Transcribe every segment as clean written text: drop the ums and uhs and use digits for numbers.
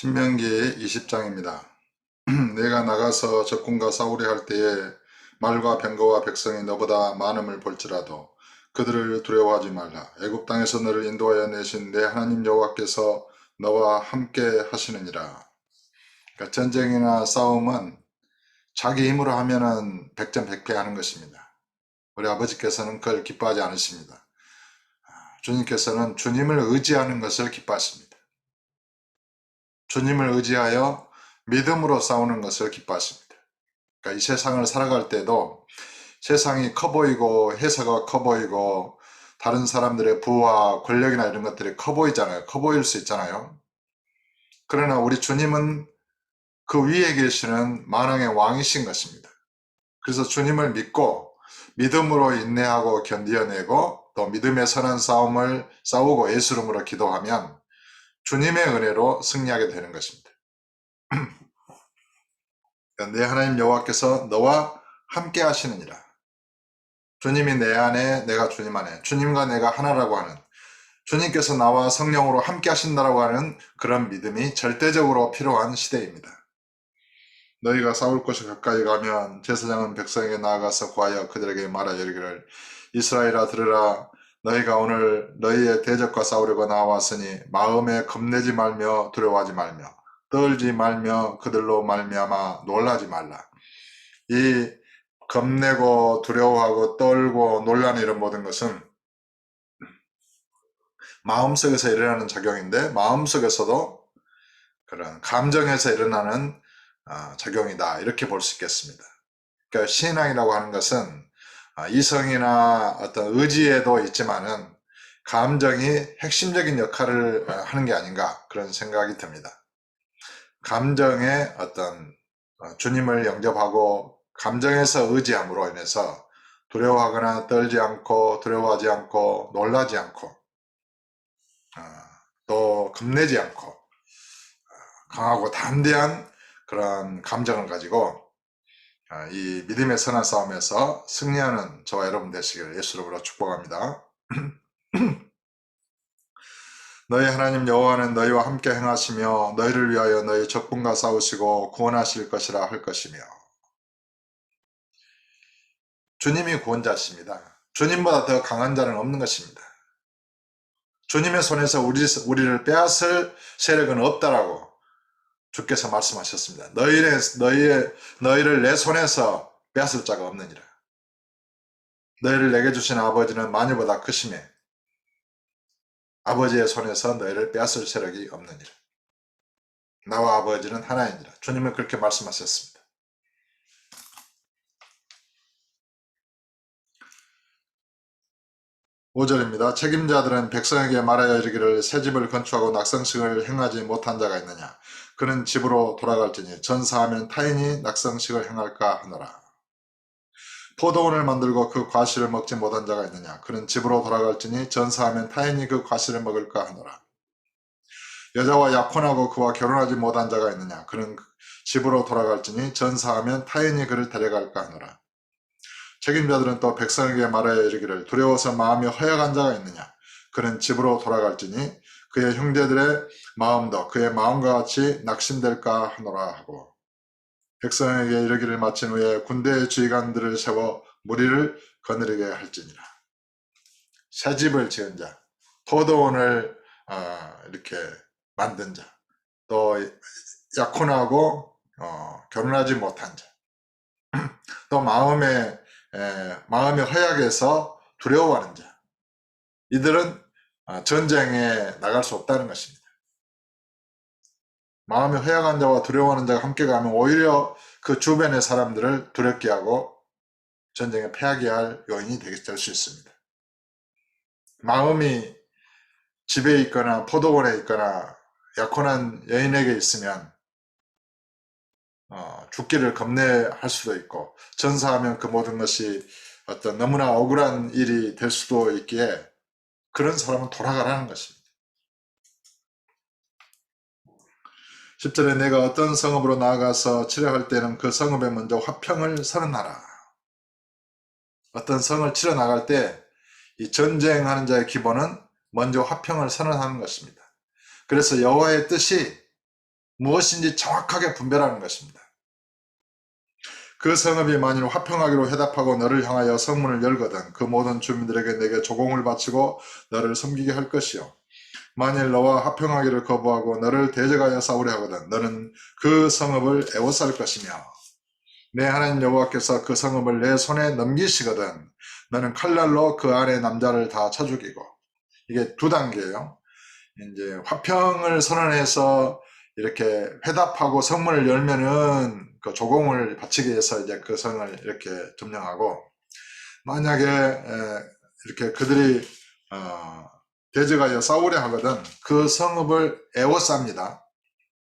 신명기 20장입니다. 내가 나가서 적군과 싸우려 할 때에 말과 병거와 백성이 너보다 많음을 볼지라도 그들을 두려워하지 말라. 애굽 땅에서 너를 인도하여 내신 내 하나님 여호와께서 너와 함께 하시느니라. 그러니까 전쟁이나 싸움은 자기 힘으로 하면은 백전백패 하는 것입니다. 우리 아버지께서는 그걸 기뻐하지 않으십니다. 주님께서는 주님을 의지하는 것을 기뻐하십니다. 주님을 의지하여 믿음으로 싸우는 것을 기뻐하십니다. 그러니까 이 세상을 살아갈 때도 세상이 커 보이고 회사가 커 보이고 다른 사람들의 부와 권력이나 이런 것들이 커 보이잖아요. 커 보일 수 있잖아요. 그러나 우리 주님은 그 위에 계시는 만왕의 왕이신 것입니다. 그래서 주님을 믿고 믿음으로 인내하고 견디어내고 또 믿음의 선한 싸움을 싸우고 예수 이름으로 기도하면 주님의 은혜로 승리하게 되는 것입니다. 내 하나님 여호와께서 너와 함께 하시느니라. 주님이 내 안에 내가 주님 안에 주님과 내가 하나라고 하는 주님께서 나와 성령으로 함께 하신다라고 하는 그런 믿음이 절대적으로 필요한 시대입니다. 너희가 싸울 곳이 가까이 가면 제사장은 백성에게 나아가서 구하여 그들에게 말하여 이르기를 이스라엘아 들으라 너희가 오늘 너희의 대적과 싸우려고 나왔으니 마음에 겁내지 말며 두려워하지 말며 떨지 말며 그들로 말미암아 놀라지 말라. 이 겁내고 두려워하고 떨고 놀라는 이런 모든 것은 마음속에서 일어나는 작용인데 마음속에서도 그런 감정에서 일어나는 작용이다 이렇게 볼 수 있겠습니다. 그러니까 신앙이라고 하는 것은 이성이나 어떤 의지에도 있지만은 감정이 핵심적인 역할을 하는 게 아닌가 그런 생각이 듭니다. 감정의 어떤 주님을 영접하고 감정에서 의지함으로 인해서 두려워하거나 떨지 않고 두려워하지 않고 놀라지 않고 또 겁내지 않고 강하고 담대한 그런 감정을 가지고 이 믿음의 선한 싸움에서 승리하는 저와 여러분 되시기를 예수 이름으로 축복합니다. 너희 하나님 여호와는 너희와 함께 행하시며 너희를 위하여 너희 적군과 싸우시고 구원하실 것이라 할 것이며 주님이 구원자십니다. 주님보다 더 강한 자는 없는 것입니다. 주님의 손에서 우리를 빼앗을 세력은 없다라고 주께서 말씀하셨습니다. 너희를 내 손에서 빼앗을 자가 없느니라. 너희를 내게 주신 아버지는 마녀보다 크심에 아버지의 손에서 너희를 빼앗을 세력이 없느니라. 나와 아버지는 하나이니라. 주님은 그렇게 말씀하셨습니다. 5절입니다. 책임자들은 백성에게 말하여 이르기를 새 집을 건축하고 낙성식을 행하지 못한 자가 있느냐. 그는 집으로 돌아갈지니 전사하면 타인이 낙성식을 행할까 하노라. 포도원을 만들고 그 과실을 먹지 못한 자가 있느냐. 그는 집으로 돌아갈지니 전사하면 타인이 그 과실을 먹을까 하노라. 여자와 약혼하고 그와 결혼하지 못한 자가 있느냐. 그는 집으로 돌아갈지니 전사하면 타인이 그를 데려갈까 하노라. 책임자들은 또 백성에게 말하여 이르기를 두려워서 마음이 허약한 자가 있느냐. 그는 집으로 돌아갈지니 그의 형제들의 마음도 그의 마음과 같이 낙심될까 하노라 하고 백성에게 이르기를 마친 후에 군대의 주의관들을 세워 무리를 거느리게 할지니라. 새 집을 지은 자, 포도원을 이렇게 만든 자, 또 약혼하고 결혼하지 못한 자, 또 마음이 허약해서 두려워하는 자, 이들은 전쟁에 나갈 수 없다는 것입니다. 마음이 허약한 자와 두려워하는 자가 함께 가면 오히려 그 주변의 사람들을 두렵게 하고 전쟁에 패하게 할 요인이 될 수 있습니다. 마음이 집에 있거나 포도원에 있거나 약혼한 여인에게 있으면 죽기를 겁내할 수도 있고 전사하면 그 모든 것이 어떤 너무나 억울한 일이 될 수도 있기에 그런 사람은 돌아가라는 것입니다. 10절에 내가 어떤 성읍으로 나아가서 치료할 때는 그 성읍에 먼저 화평을 선언하라. 어떤 성을 치러 나갈 때 이 전쟁하는 자의 기본은 먼저 화평을 선언하는 것입니다. 그래서 여호와의 뜻이 무엇인지 정확하게 분별하는 것입니다. 그 성읍이 만일 화평하기로 해답하고 너를 향하여 성문을 열거든 그 모든 주민들에게 내게 조공을 바치고 너를 섬기게 할 것이요. 만일 너와 화평하기를 거부하고 너를 대적하여 싸우려 하거든 너는 그 성읍을 애워쌀 것이며 내 하나님 여호와께서 그 성읍을 내 손에 넘기시거든 너는 칼날로 그 안에 남자를 다 쳐 죽이고. 이게 두 단계예요. 이제 화평을 선언해서 이렇게 회답하고 성문을 열면은 그 조공을 바치기 위해서 이제 그 성을 이렇게 점령하고, 만약에 이렇게 그들이 대적하여 싸우려 하거든 그 성읍을 애워쌉니다.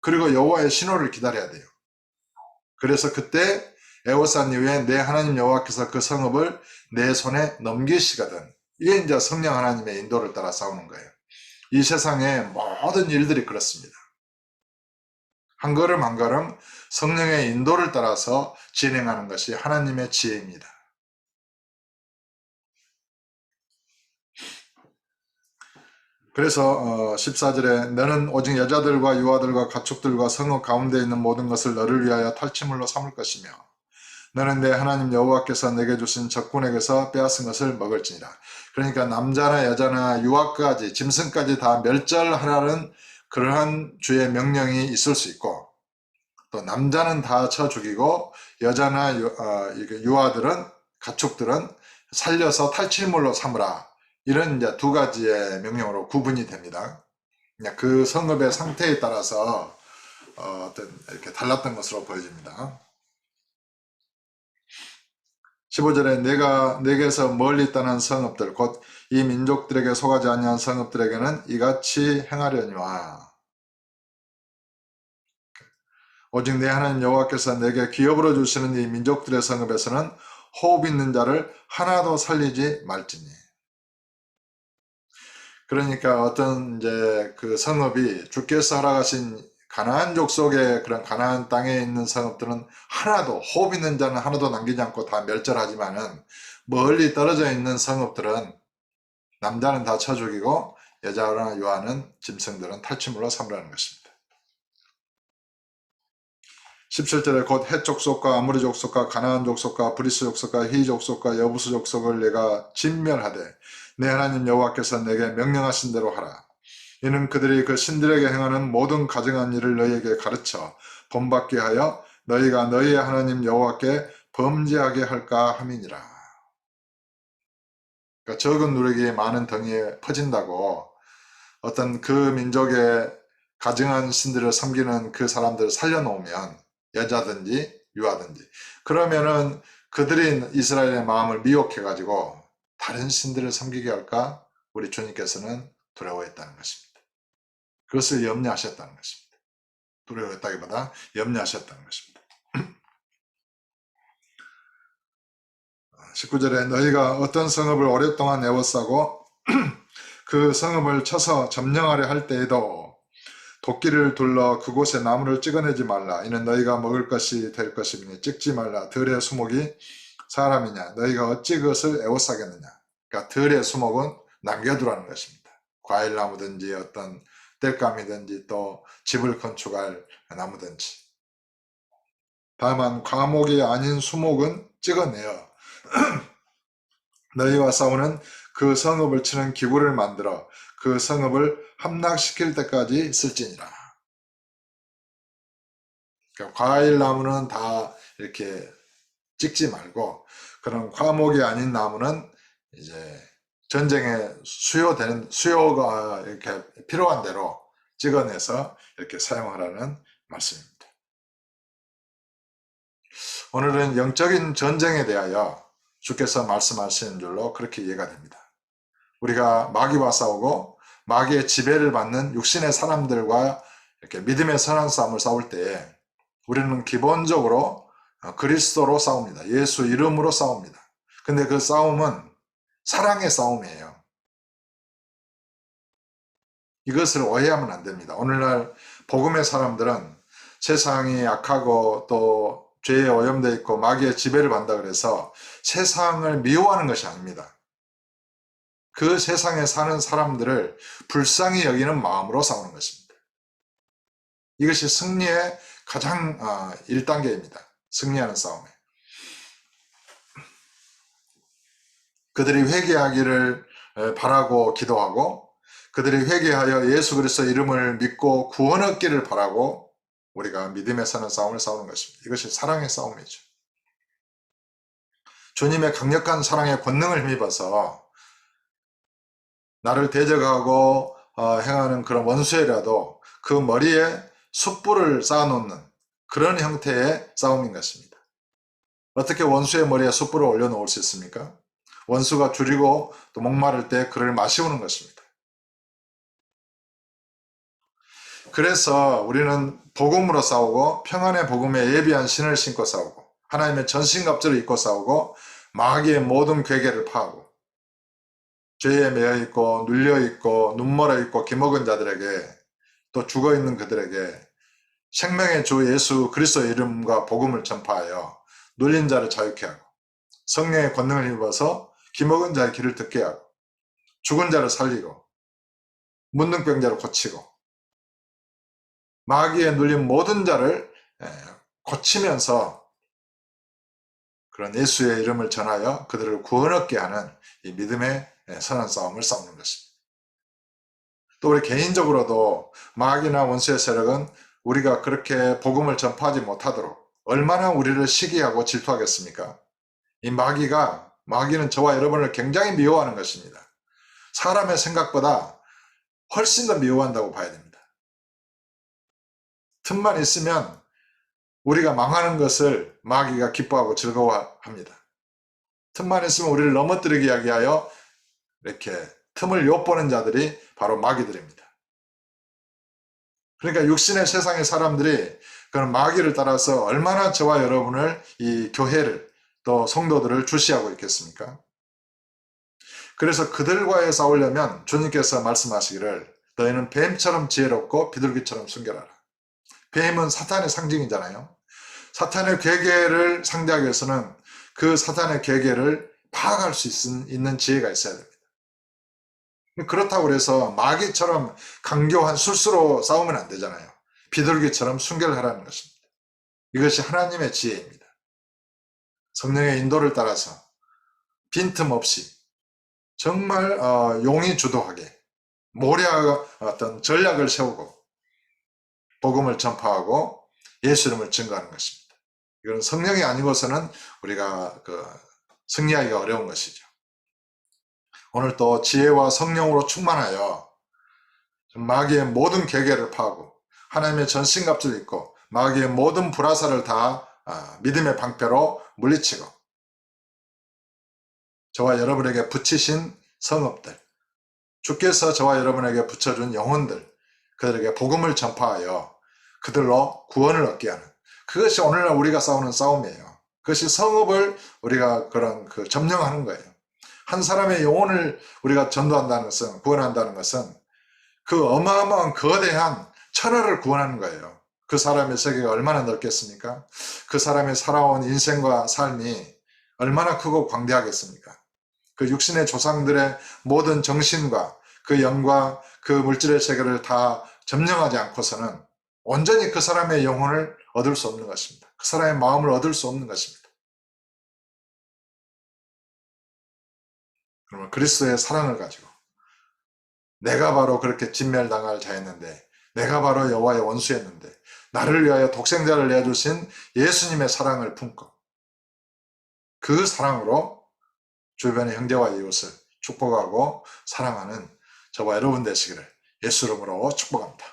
그리고 여호와의 신호를 기다려야 돼요. 그래서 그때 애워싼 이후에 내 하나님 여호와께서 그 성읍을 내 손에 넘기시거든. 이게 이제 성령 하나님의 인도를 따라 싸우는 거예요. 이 세상의 모든 일들이 그렇습니다. 한 걸음 한 걸음 성령의 인도를 따라서 진행하는 것이 하나님의 지혜입니다. 그래서 14절에 너는 오직 여자들과 유아들과 가축들과 성읍 가운데 있는 모든 것을 너를 위하여 탈취물로 삼을 것이며 너는 내 하나님 여호와께서 내게 주신 적군에게서 빼앗은 것을 먹을지니라. 그러니까 남자나 여자나 유아까지 짐승까지 다 멸절하라는 그러한 주의 명령이 있을 수 있고, 또 남자는 다 쳐 죽이고 여자나 유아들은 가축들은 살려서 탈취물로 삼으라. 이런 이제 두 가지의 명령으로 구분이 됩니다. 그 성읍의 상태에 따라서 어떤 이렇게 달랐던 것으로 보여집니다. 15절에 내가 내게서 멀리 떠난 성읍들 곧 이 민족들에게 속하지 아니한 성읍들에게는 이같이 행하려니와 오직 내 하나님 여호와께서 내게 기업으로 주시는 이 민족들의 성읍에서는 호흡 있는 자를 하나도 살리지 말지니. 그러니까 어떤 이제 그 성읍이 주께서 허락하신 가나안 족속의 그런 가나안 땅에 있는 성읍들은 하나도, 호흡 있는 자는 하나도 남기지 않고 다 멸절하지만은 멀리 떨어져 있는 성읍들은 남자는 다 쳐 죽이고 여자나 유아는 짐승들은 탈취물로 삼으라는 것입니다. 17절에 곧 헷 족속과 아모리 족속과 가나안 족속과 브리스 족속과 히 족속과 여부스 족속을 내가 진멸하되 내 하나님 여호와께서 내게 명령하신 대로 하라. 이는 그들이 그 신들에게 행하는 모든 가증한 일을 너희에게 가르쳐 본받게 하여 너희가 너희의 하나님 여호와께 범죄하게 할까 함이니라. 그러니까 적은 누룩이 많은 덩이에 퍼진다고 어떤 그 민족의 가증한 신들을 섬기는 그 사람들을 살려놓으면, 여자든지 유아든지, 그러면은 그들이 이스라엘의 마음을 미혹해가지고 다른 신들을 섬기게 할까 우리 주님께서는 두려워했다는 것입니다. 그것을 염려하셨다는 것입니다. 두려워했다기보다 염려하셨다는 것입니다. 19절에 너희가 어떤 성읍을 오랫동안 애워싸고 그 성읍을 쳐서 점령하려 할 때에도 도끼를 둘러 그곳에 나무를 찍어내지 말라. 이는 너희가 먹을 것이 될 것이니 찍지 말라. 들의 수목이 사람이냐 너희가 어찌 그것을 애워싸겠느냐. 그러니까 들의 수목은 남겨두라는 것입니다. 과일나무든지 어떤 땔감이든지 또 집을 건축할 나무든지. 다만 과목이 아닌 수목은 찍어내어 너희와 싸우는 그 성읍을 치는 기구를 만들어 그 성읍을 함락시킬 때까지 쓸지니라. 그러니까 과일나무는 다 이렇게 찍지 말고 그런 과목이 아닌 나무는 이제 전쟁에 수요가 이렇게 필요한 대로 찍어내서 이렇게 사용하라는 말씀입니다. 오늘은 영적인 전쟁에 대하여 주께서 말씀하시는 줄로 그렇게 이해가 됩니다. 우리가 마귀와 싸우고 마귀의 지배를 받는 육신의 사람들과 이렇게 믿음의 선한 싸움을 싸울 때 우리는 기본적으로 그리스도로 싸웁니다. 예수 이름으로 싸웁니다. 근데 그 싸움은 사랑의 싸움이에요. 이것을 오해하면 안 됩니다. 오늘날 복음의 사람들은 세상이 악하고 또 죄에 오염되어 있고 마귀의 지배를 받는다 그래서 세상을 미워하는 것이 아닙니다. 그 세상에 사는 사람들을 불쌍히 여기는 마음으로 싸우는 것입니다. 이것이 승리의 가장 1단계입니다. 승리하는 싸움에. 그들이 회개하기를 바라고 기도하고 그들이 회개하여 예수 그리스도의 이름을 믿고 구원 얻기를 바라고 우리가 믿음에 서는 싸움을 싸우는 것입니다. 이것이 사랑의 싸움이죠. 주님의 강력한 사랑의 권능을 힘입어서 나를 대적하고 행하는 그런 원수에라도 그 머리에 숯불을 쌓아놓는 그런 형태의 싸움인 것입니다. 어떻게 원수의 머리에 숯불을 올려놓을 수 있습니까? 원수가 줄이고 또 목마를 때 그를 마시우는 것입니다. 그래서 우리는 복음으로 싸우고 평안의 복음에 예비한 신을 신고 싸우고 하나님의 전신갑주를 입고 싸우고 마귀의 모든 괴계를 파하고 죄에 매여있고 눌려있고 눈멀어있고 기먹은 자들에게 또 죽어있는 그들에게 생명의 주 예수 그리스도의 이름과 복음을 전파하여 눌린 자를 자유케 하고 성령의 권능을 입어서 기먹은 자의 길을 듣게 하고 죽은 자를 살리고 문둥병자를 고치고 마귀에 눌린 모든 자를 고치면서 그런 예수의 이름을 전하여 그들을 구원 얻게 하는 이 믿음의 선한 싸움을 싸우는 것입니다. 또 우리 개인적으로도 마귀나 원수의 세력은 우리가 그렇게 복음을 전파하지 못하도록 얼마나 우리를 시기하고 질투하겠습니까? 이 마귀는 저와 여러분을 굉장히 미워하는 것입니다. 사람의 생각보다 훨씬 더 미워한다고 봐야 됩니다. 틈만 있으면 우리가 망하는 것을 마귀가 기뻐하고 즐거워합니다. 틈만 있으면 우리를 넘어뜨리기 위하여 이렇게 틈을 엿보는 자들이 바로 마귀들입니다. 그러니까 육신의 세상의 사람들이 그런 마귀를 따라서 얼마나 저와 여러분을 이 교회를 또 성도들을 주시하고 있겠습니까? 그래서 그들과의 싸우려면 주님께서 말씀하시기를 너희는 뱀처럼 지혜롭고 비둘기처럼 순결하라. 뱀은 사탄의 상징이잖아요. 사탄의 괴계를 상대하기 위해서는 그 사탄의 괴계를 파악할 수 있는 지혜가 있어야 됩니다. 그렇다고 해서 마귀처럼 강교한 술수로 싸우면 안 되잖아요. 비둘기처럼 순결하라는 것입니다. 이것이 하나님의 지혜입니다. 성령의 인도를 따라서 빈틈없이 정말 용이 주도하게 모략 어떤 전략을 세우고 복음을 전파하고 예수 이름을 증거하는 것입니다. 이건 성령이 아니고서는 우리가 승리하기가 어려운 것이죠. 오늘 또 지혜와 성령으로 충만하여 마귀의 모든 계계를 파하고 하나님의 전신갑주를 입고 마귀의 모든 불화살을 다 믿음의 방패로 물리치고 저와 여러분에게 붙이신 성읍들, 주께서 저와 여러분에게 붙여준 영혼들, 그들에게 복음을 전파하여 그들로 구원을 얻게 하는, 그것이 오늘날 우리가 싸우는 싸움이에요. 그것이 성읍을 우리가 점령하는 거예요. 한 사람의 영혼을 우리가 전도한다는 것은, 구원한다는 것은 그 어마어마한 거대한 천하를 구원하는 거예요. 그 사람의 세계가 얼마나 넓겠습니까? 그 사람이 살아온 인생과 삶이 얼마나 크고 광대하겠습니까? 그 육신의 조상들의 모든 정신과 그 영과 그 물질의 세계를 다 점령하지 않고서는 온전히 그 사람의 영혼을 얻을 수 없는 것입니다. 그 사람의 마음을 얻을 수 없는 것입니다. 그러면 그리스도의 사랑을 가지고 내가 바로 그렇게 진멸당할 자였는데, 내가 바로 여호와의 원수였는데 나를 위하여 독생자를 내어주신 예수님의 사랑을 품고 그 사랑으로 주변의 형제와 이웃을 축복하고 사랑하는 저와 여러분 되시기를 예수 이름으로 축복합니다.